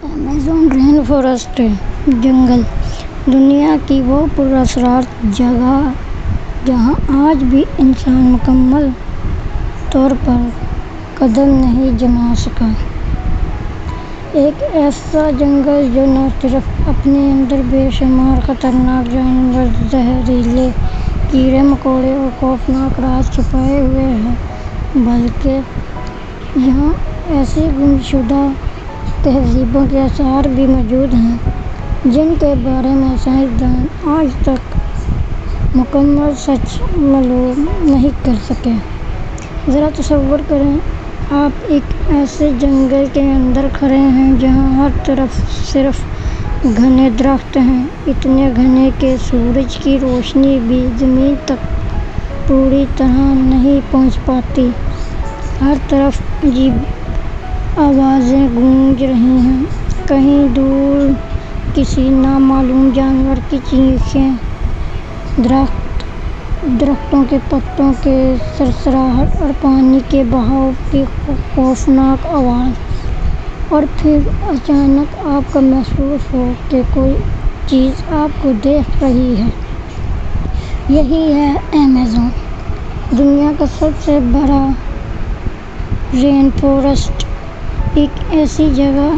Amazon rain forest جنگل دنیا کی وہ پراسرار جگہ جہاں آج بھی انسان مکمل طور پر قدم نہیں جما سکا۔ ایک ایسا جنگل جو نہ صرف اپنے اندر بے شمار خطرناک جانور، زہریلے کیڑے مکوڑے اور خوفناک راز چھپائے ہوئے ہے، بلکہ یہاں ایسی گمشدہ تہذیبوں کے آثار بھی موجود ہیں جن کے بارے میں سائنسدان آج تک مکمل سچ معلوم نہیں کر سکے۔ ذرا تصور کریں، آپ ایک ایسے جنگل کے اندر کھڑے ہیں جہاں ہر طرف صرف گھنے درخت ہیں، اتنے گھنے کہ سورج کی روشنی بھی زمین تک پوری طرح نہیں پہنچ پاتی۔ ہر طرف عجیب آوازیں گونج رہی ہیں، کہیں دور کسی نامعلوم جانور کی چیخیں، درختوں کے پتوں کی سرسراہٹ اور پانی کے بہاؤ کی خوفناک آواز، اور پھر اچانک آپ کو محسوس ہو کہ کوئی چیز آپ کو دیکھ رہی ہے۔ یہی ہے ایمیزون، دنیا کا سب سے بڑا رین فارسٹ، ایک ایسی جگہ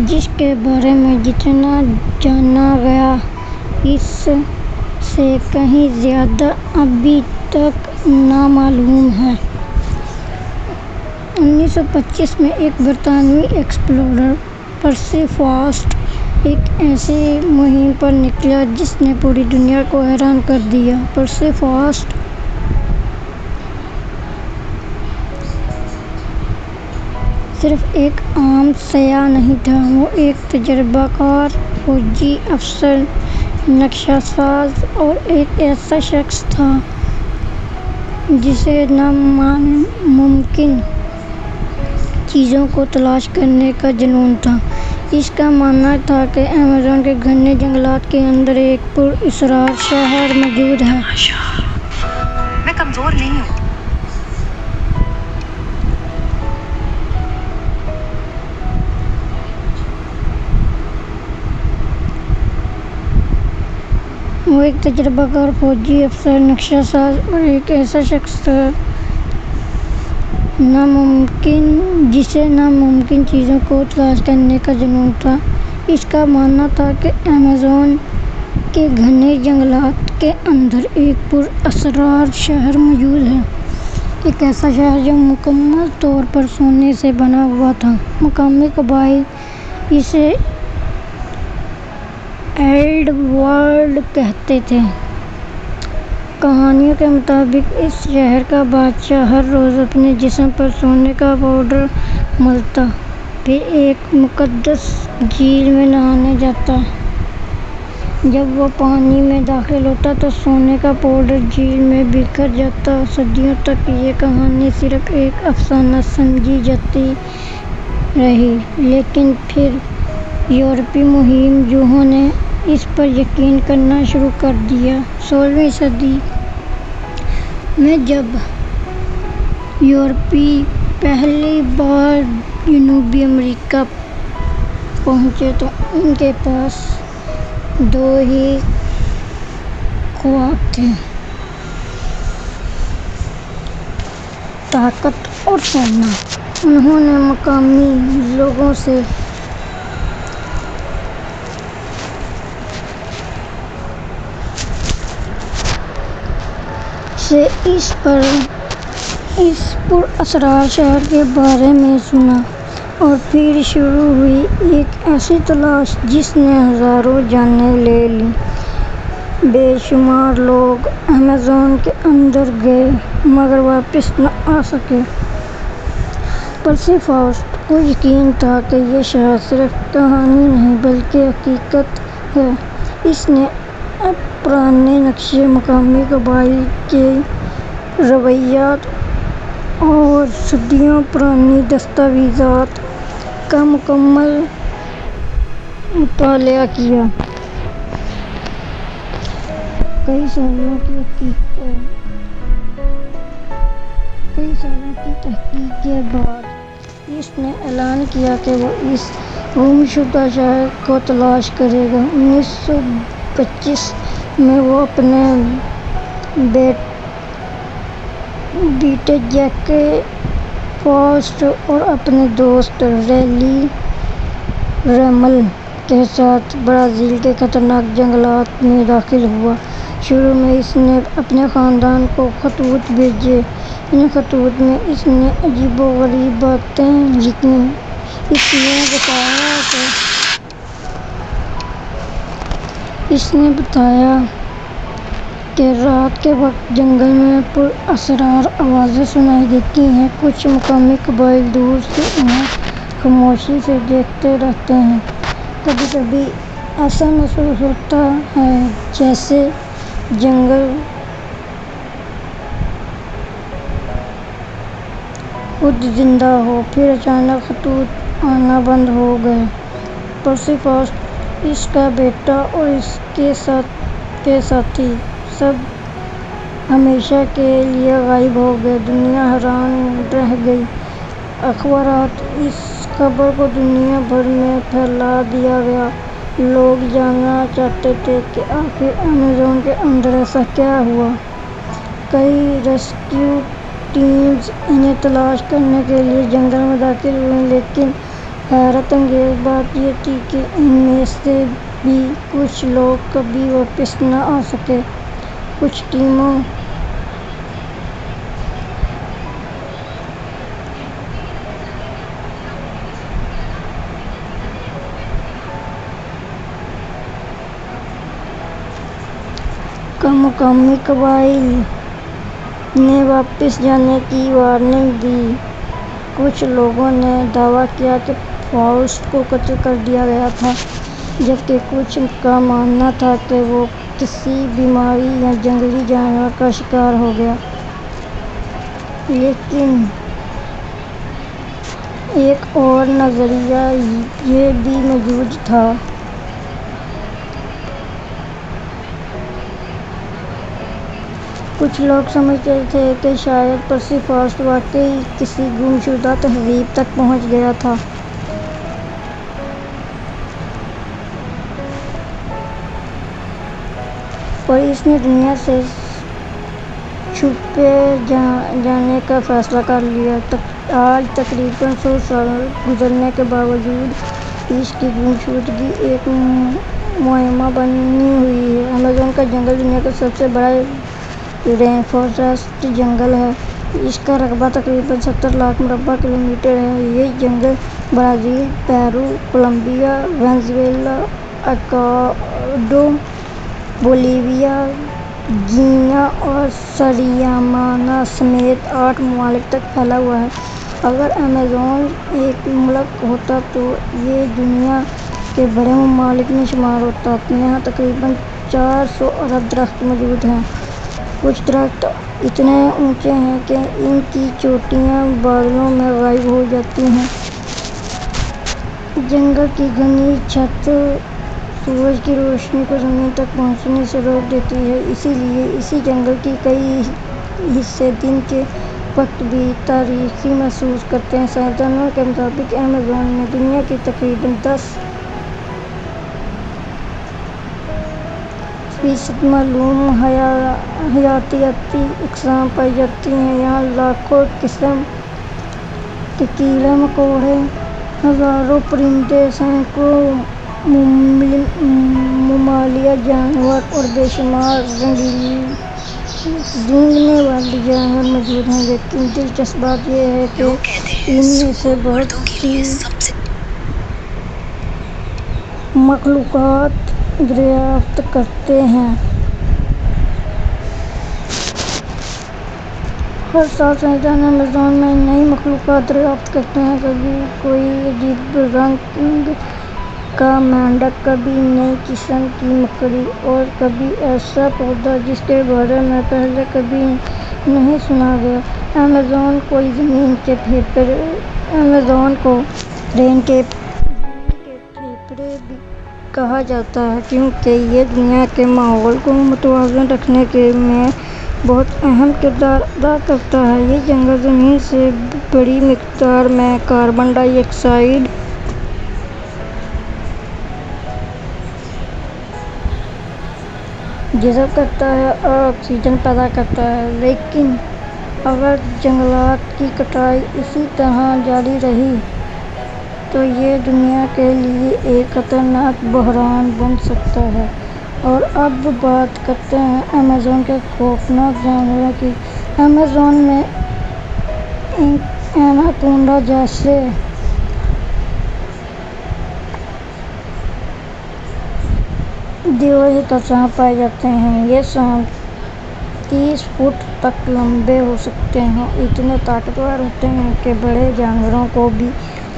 جس کے بارے میں جتنا جانا گیا اس سے کہیں زیادہ ابھی تک نامعلوم ہے۔ 1925 میں ایک برطانوی ایکسپلورر پرسی فاسٹ ایک ایسی مہم پر نکلا جس نے پوری دنیا کو حیران کر دیا۔ پرسی فاسٹ صرف ایک عام سیاح نہیں تھا، وہ ایک تجربہ کار فوجی افسر، نقشہ ساز اور ایک ایسا شخص تھا جسے ناممکن چیزوں کو تلاش کرنے کا جنون تھا۔ اس کا ماننا تھا کہ ایمیزون کے گھنے جنگلات کے اندر ایک پراسرار شہر موجود ہے۔ میں کمزور نہیں ہوں۔ وہ ایک تجربہ کار فوجی افسر، نقشہ ساز اور ایک ایسا شخص تھا جسے ناممکن چیزوں کو تلاش کرنے کا جنون تھا۔ اس کا ماننا تھا کہ ایمیزون کے گھنے جنگلات کے اندر ایک پراسرار شہر موجود ہے، ایک ایسا شہر جو مکمل طور پر سونے سے بنا ہوا تھا۔ مقامی قبائل اسے انڈر ورلڈ کہتے تھے۔ کہانیوں کے مطابق اس شہر کا بادشاہ ہر روز اپنے جسم پر سونے کا پاؤڈر ملتا، پھر ایک مقدس جھیل میں نہانے جاتا۔ جب وہ پانی میں داخل ہوتا تو سونے کا پاؤڈر جھیل میں بکھر جاتا۔ صدیوں تک یہ کہانی صرف ایک افسانہ سمجھی جاتی رہی، لیکن پھر یورپی مہم جوؤں نے اس پر یقین کرنا شروع کر دیا۔ 16ویں صدی میں جب یورپی پہلی بار جنوبی امریکہ پہنچے تو ان کے پاس دو ہی خواب تھے: طاقت اور سونا۔ انہوں نے مقامی لوگوں سے اس پراسرار شہر کے بارے میں سنا، اور پھر شروع ہوئی ایک ایسی تلاش جس نے ہزاروں جانیں لے لیں۔ بے شمار لوگ ایمیزون کے اندر گئے مگر واپس نہ آ سکے۔ پرسی فاسٹ کو یقین تھا کہ یہ شہر صرف کہانی نہیں بلکہ حقیقت ہے۔ اس نے پرانے نقشے، مقامی قبائل کے روایات اور صدیوں پرانی دستاویزات کا مکمل مطالعہ کیا۔ کئی سالوں کی تحقیق کے بعد اس نے اعلان کیا کہ وہ اس گمشدہ شہر کو تلاش کرے گا۔ 1925 میں وہ اپنے بیٹے جیک فاسٹ اور اپنے دوست ریلی ریمل کے ساتھ برازیل کے خطرناک جنگلات میں داخل ہوا۔ شروع میں اس نے اپنے خاندان کو خطوط بھیجے۔ ان خطوط میں اس نے عجیب و غریب باتیں لکھیں۔ اس نے بتایا کہ رات کے وقت جنگل میں پراسرار آوازیں سنائی دیتی ہیں۔ کچھ مقامی قبائل دور سے انہیں خاموشی سے دیکھتے رہتے ہیں۔ کبھی کبھی ایسا محسوس ہوتا ہے جیسے جنگل خود زندہ ہو۔ پھر اچانک خطوط آنا بند ہو گئے۔ پرسی فاسٹ، اس کا بیٹا اور اس کے ساتھی سب ہمیشہ کے لیے غائب ہو گئے۔ دنیا حیران رہ گئی۔ اخبارات اس خبر کو دنیا بھر میں پھیلا دیا گیا۔ لوگ جاننا چاہتے تھے کہ آخر ایمیزون کے اندر ایسا کیا ہوا۔ کئی ریسکیو ٹیمز انہیں تلاش کرنے کے لیے جنگل میں داخل ہوئیں، لیکن حیرت انگیز بات یہ تھی کہ ان میں سے بھی کچھ لوگ کبھی واپس نہ آ سکے۔ کچھ ٹیموں کا مقامی قبائل نے واپس جانے کی وارننگ دی۔ کچھ لوگوں نے دعویٰ کیا کہ فاسٹ کو قتل کر دیا گیا تھا، جبکہ کچھ کا ماننا تھا کہ وہ کسی بیماری یا جنگلی جانور کا شکار ہو گیا۔ لیکن ایک اور نظریہ یہ بھی موجود تھا۔ کچھ لوگ سمجھتے تھے کہ شاید پرسی فاسٹ واقعی کسی گمشدہ تہذیب تک پہنچ گیا تھا اور اس نے دنیا سے چھپے جانے کا فیصلہ کر لیا۔ آج تقریباً 100 سال گزرنے کے باوجود اس کی گمشدگی ایک معمہ بنی ہوئی ہے۔ ایمیزون کا جنگل دنیا کا سب سے بڑا رین فارسٹ جنگل ہے۔ اس کا رقبہ تقریباً 70 لاکھ مربع کلومیٹر ہے۔ یہ جنگل برازیل، پیرو، کولمبیا، وینزویلا، ایکواڈور، بولیویا، غینا اور سریمانا سمیت 8 ممالک تک پھیلا ہوا ہے۔ اگر ایمیزون ایک ملک ہوتا تو یہ دنیا کے بڑے ممالک میں شمار ہوتا۔ یہاں تقریباً 400 ارب درخت موجود ہیں۔ کچھ درخت اتنے اونچے ہیں کہ ان کی چوٹیاں بادلوں میں غائب ہو جاتی ہیں۔ جنگل کی گھنی چھت سورج کی روشنی کو زمین تک پہنچنے سے روک دیتی ہے، اسی لیے اسی جنگل کے کئی حصے دن کے وقت بھی تاریکی محسوس کرتے ہیں۔ سائنسدانوں کے مطابق ایمیزون میں دنیا کی تقریباً 10% معلوم حیاتیاتی اقسام پائی جاتی ہیں۔ یہاں لاکھوں قسم کے کیڑے مکوڑے، ہزاروں پرندے، سینکڑوں ممالیہ جانور اور بے شمار رینگنے والے جانور موجود ہیں۔ لیکن دلچسپ بات یہ ہے کہ ان میں سے بہت سی مخلوقات دریافت کرتے ہیں۔ ہر سال سائنسدان ایمیزون میں نئی مخلوقات دریافت کرتے ہیں۔ کبھی کوئی عجیب رنگ کا مینڈک، کبھی نئی قسم کی مکڑی اور کبھی ایسا پودا جس کے بارے میں پہلے کبھی نہیں سنا گیا۔ ایمیزون کو رین کے پھیپھڑے بھی کہا جاتا ہے کیونکہ یہ دنیا کے ماحول کو متوازن رکھنے میں بہت اہم کردار ادا کرتا ہے۔ یہ جنگل زمین سے بڑی مقدار میں کاربن ڈائی آکسائیڈ جذب کرتا ہے اور آکسیجن پیدا کرتا ہے، لیکن اگر جنگلات کی کٹائی اسی طرح جاری رہی تو یہ دنیا کے لیے ایک خطرناک بحران بن سکتا ہے۔ اور اب بات کرتے ہیں ایمیزون کے خوفناک جانوروں کی۔ ایمیزون میں ایناکونڈا جیسے دیوہے سانپ پائے جاتے ہیں۔ یہ سانپ 30 فٹ تک لمبے ہو سکتے ہیں اور اتنے طاقتور ہوتے ہیں کہ بڑے جانوروں کو بھی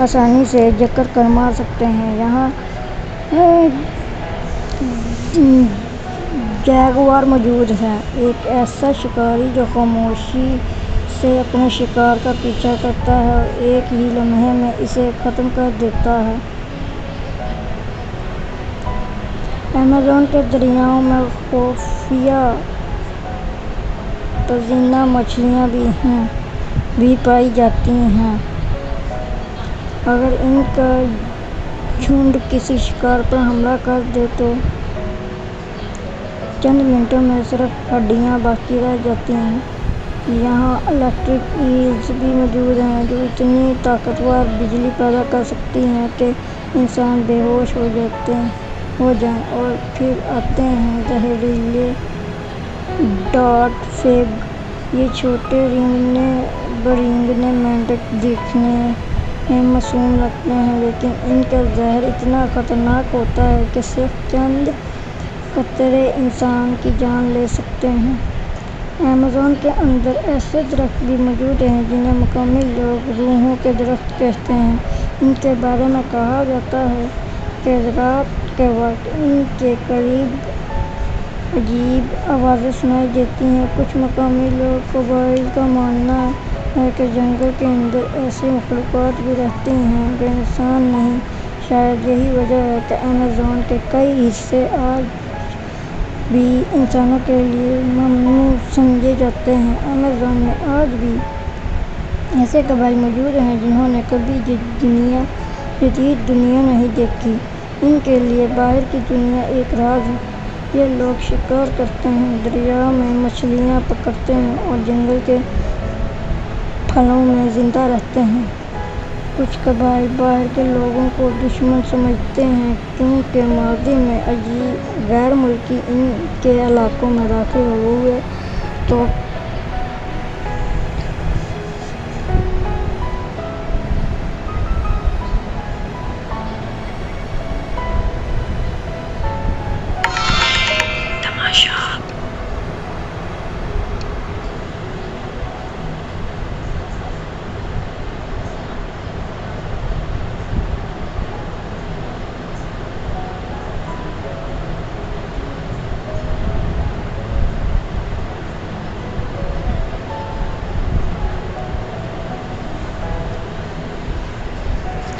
آسانی سے جکڑ کر مار سکتے ہیں۔ یہاں جیگوار موجود ہے، ایک ایسا شکاری جو خاموشی سے اپنے شکار کا پیچھا کرتا ہے اور ایک ہی لمحے میں اسے ختم کر دیتا ہے۔ ایمیزون کے دریاؤں میں خفیہ پرندہ مچھلیاں بھی پائی جاتی ہیں۔ اگر ان کا جھنڈ کسی شکار پر حملہ کر دے تو چند منٹوں میں صرف ہڈیاں باقی رہ جاتی ہیں۔ یہاں الیکٹرک ایلز بھی موجود ہیں جو اتنی طاقتور بجلی پیدا کر سکتی ہیں کہ انسان بے ہوش ہو جائیں۔ اور پھر آتے ہیں زہریلے ڈارٹ فراگ۔ یہ چھوٹے برنگنے مینڈک دیکھنے میں معصوم لگتے ہیں، لیکن ان کا زہر اتنا خطرناک ہوتا ہے کہ صرف چند قطرے انسان کی جان لے سکتے ہیں۔ ایمیزون کے اندر ایسے درخت بھی موجود ہیں جنہیں مقامی لوگ روحوں کے درخت کہتے ہیں۔ ان کے بارے میں کہا جاتا ہے کہ رات کے وقت ان کے قریب عجیب آوازیں سنائی دیتی ہیں۔ کچھ مقامی قبائل کا ماننا ہے کہ جنگل کے اندر ایسی مخلوقات بھی رہتی ہیں جو انسان نہیں۔ شاید یہی وجہ ہے کہ ایمیزون کے کئی حصے آج بھی انسانوں کے لیے ممنوع سمجھے جاتے ہیں۔ ایمیزون میں آج بھی ایسے قبائل موجود ہیں جنہوں نے کبھی جدید دنیا نہیں دیکھی۔ ان کے لیے باہر کی دنیا ایک راز ہے۔ یہ لوگ شکار کرتے ہیں، دریا میں مچھلیاں پکڑتے ہیں اور جنگل کے پھلوں میں زندہ رہتے ہیں۔ کچھ قبائل باہر کے لوگوں کو دشمن سمجھتے ہیں کیونکہ ماضی میں غیر ملکی ان کے علاقوں میں داخل ہوئے تو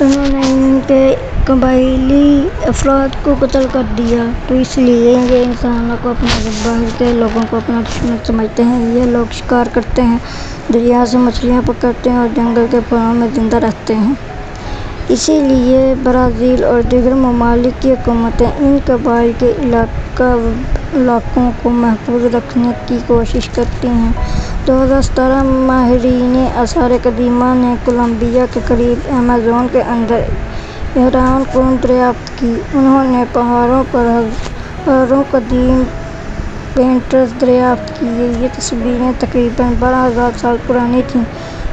انہوں نے ان کے قبائلی افراد کو قتل کر دیا، تو اس لیے یہ انسانوں کو باہر کے لوگوں کو اپنا دشمن سمجھتے ہیں۔ یہ لوگ شکار کرتے ہیں، دریا سے مچھلیاں پکڑتے ہیں اور جنگل کے پھلوں میں زندہ رہتے ہیں۔ اسی لیے برازیل اور دیگر ممالک کی حکومتیں ان قبائل کے علاقوں کو محفوظ رکھنے کی کوشش کرتی ہیں۔ 2017 ماہرین آثار قدیمہ نے کولمبیا کے قریب ایمیزون کے اندر حیران کن دریافت کی۔ انہوں نے پہاڑوں پر ہزاروں قدیم پینٹرز دریافت کیے۔ یہ تصویریں تقریباً 12,000 سال پرانی تھیں۔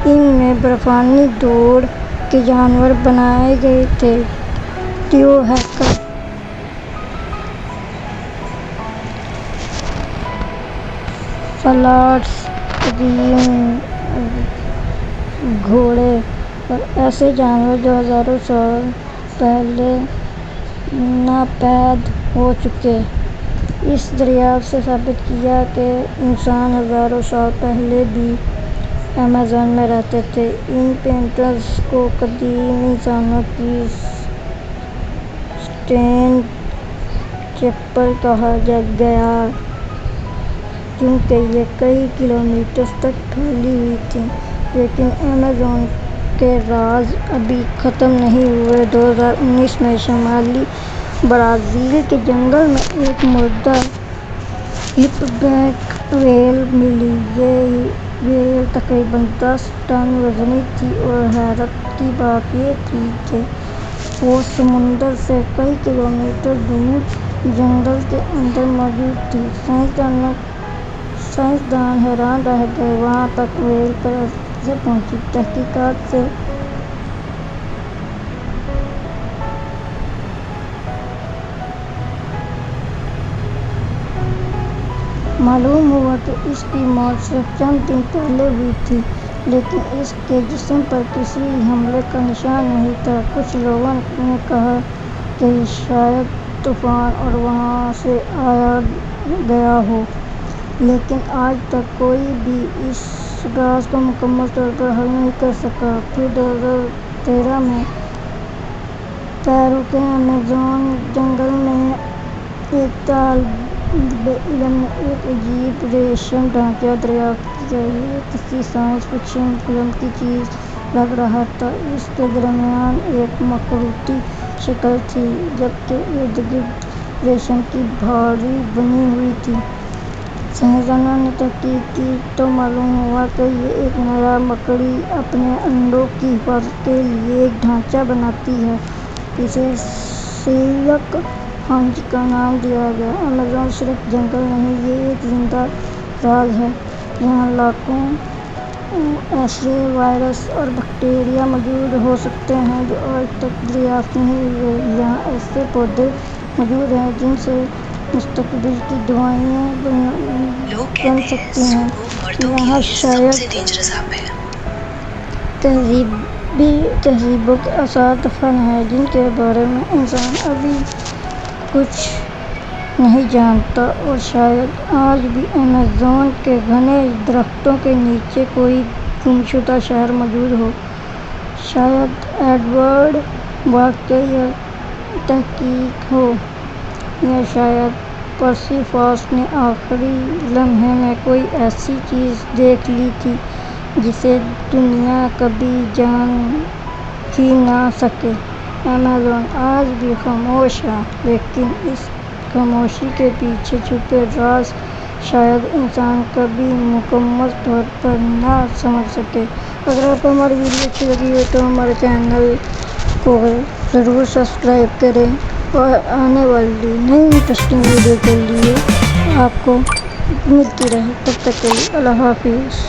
ان میں برفانی دور کے جانور بنائے گئے تھے۔ تیو ہیکل، سلاٹس، قدیم گھوڑے اور ایسے جانور جو ہزاروں سال پہلے ناپید ہو چکے۔ اس دریافت سے ثابت کیا کہ انسان ہزاروں سال پہلے بھی ایمیزون میں رہتے تھے۔ ان پینٹرز کو قدیم انسانوں کی اسٹین چیپل کہا گیا کیونکہ یہ کئی کلومیٹر تک پھیلی ہوئی تھیں۔ لیکن ایمیزون کے راز ابھی ختم نہیں ہوئے۔ 2019 میں شمالی برازیل کے جنگل میں ایک مردہ ہپ بیک ویل ملی۔ یہ ویل تقریباً 10 ٹن وزنی تھی اور حیرت کی بات یہ تھی کہ وہ سمندر سے کئی کلومیٹر دور جنگل کے اندر موجود تھی۔ سائنسدان حیران رہ گئے۔ وہاں تک ویل کیسے پہنچی؟ تحقیقات سے معلوم ہوا کہ اس کی موت صرف چند دن پہلے ہوئی تھی، لیکن اس کے جسم پر کسی حملے کا نشان نہیں تھا۔ کچھ لوگوں نے کہا کہ شاید طوفان اور وہاں سے آیا گیا ہو، لیکن آج تک کوئی بھی اس راز کو مکمل طور پر حل نہیں کر سکا۔ پھر 2013 میں پیرو کے ایمیزون جنگل میں ایک طالب علم نے ایک عجیب ریشمی ڈھانچہ دریافت کیا۔ یہ کسی سائنس فکشن فلم کی چیز لگ رہا تھا۔ اس کے درمیان ایک مخروطی شکل تھی، جبکہ ارد گرد ریشم کی بھاڑی بنی ہوئی تھی۔ سائنسدانوں نے تحقیق کی تو معلوم ہوا کہ یہ ایک نیا مکڑی اپنے انڈوں کی حفاظت کے لیے ایک ڈھانچہ بناتی ہے۔ اسے سلک ہنچ کا نام دیا گیا۔ ایمیزون صرف جنگل نہیں، یہ ایک زندہ راز ہے جہاں لاکھوں ایسے وائرس اور بیکٹیریا موجود ہو سکتے ہیں جو آج تک دریافت نہیں ہوئے۔ یہاں ایسے پودے موجود ہیں جن سے مستقبل کی دوائیں بن سکتی ہیں۔ یہاں شاید تہذیبوں کے آثار دفن ہیں جن کے بارے میں انسان ابھی کچھ نہیں جانتا، اور شاید آج بھی ایمیزون کے گھنے درختوں کے نیچے کوئی گمشدہ شہر موجود ہو۔ شاید ایڈورڈ واقعی تحقیق ہو، یا شاید پرسیفاس نے آخری لمحے میں کوئی ایسی چیز دیکھ لی تھی جسے دنیا کبھی جان ہی نہ سکے۔ ایمیزون آج بھی خاموش ہے، لیکن اس خاموشی کے پیچھے چھپے راز شاید انسان کبھی مکمل طور پر نہ سمجھ سکے۔ اگر آپ کو ہماری ویڈیو اچھی لگی ہو تو ہمارے چینل کو ضرور سبسکرائب کریں، اور آنے والی نئی انٹرسٹنگ ویڈیو کے لیے آپ کو ملتی رہے۔ تب تک کے لیے اللہ حافظ۔